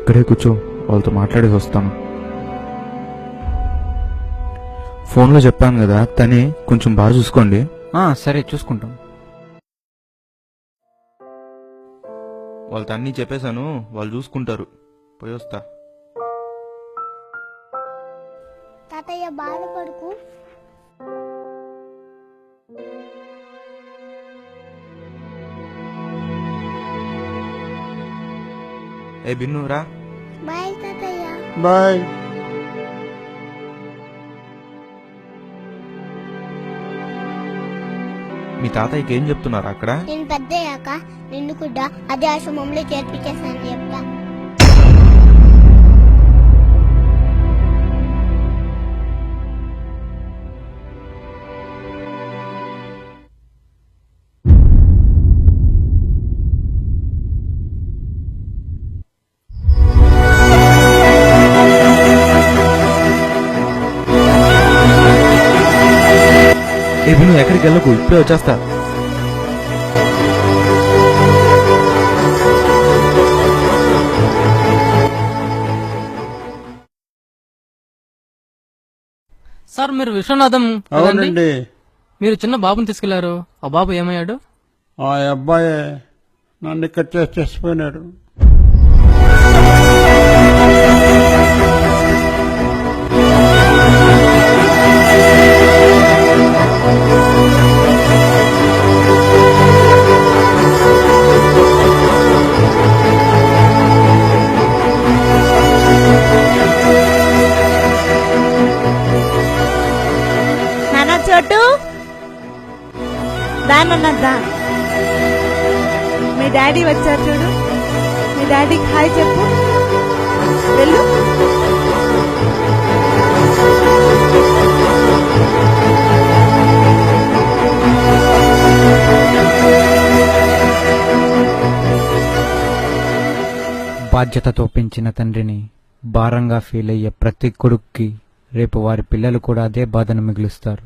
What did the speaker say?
ఇక్కడే కూర్చో, వాళ్ళతో మాట్లాడేసి వస్తాను. ఫోన్లో చెప్పాను కదా, తనే కొంచెం బాగా చూసుకోండి. సరే చూసుకుంటాం. వాళ్ళతో అన్నీ చెప్పేశాను, వాళ్ళు చూసుకుంటారు. పోయి వస్తా. తాతయ్య బాధపడుకు. ఏ బిన్ను రా. బాయ్ తాతయ్య. బాయ్. మీ తాతయ్యకి ఏం చెప్తున్నారు అక్కడ? నేను పెద్దయ్యాక నిన్ను కూడా అదే ఆశ్రమంలో చేర్పించేసాను చెప్తా. ఏ బిన్ను, ఎక్కడికి వెళ్ళకు, ఇప్పుడే వచ్చేస్తా. సార్ మీరు విశ్వనాథం కదండి? అవునండి. మీరు చిన్న బాబుని తీసుకెళ్లారు, ఆ బాబు ఏమయ్యాడు? ఆ అబ్బాయే నన్ను ఇక్కడ చేసిపోయినాడు. నాన్న చోటు దానన్నదా, మీ డాడీ వచ్చారు చూడు, మీ డాడీకి హాయ్ చెప్పు. వెళ్ళు. బాధ్యతతో పెంచిన తండ్రిని భారంగా ఫీల్ అయ్యే ప్రతి కొడుక్కి రేపు వారి పిల్లలు కూడా అదే బాధను మిగులుస్తారు.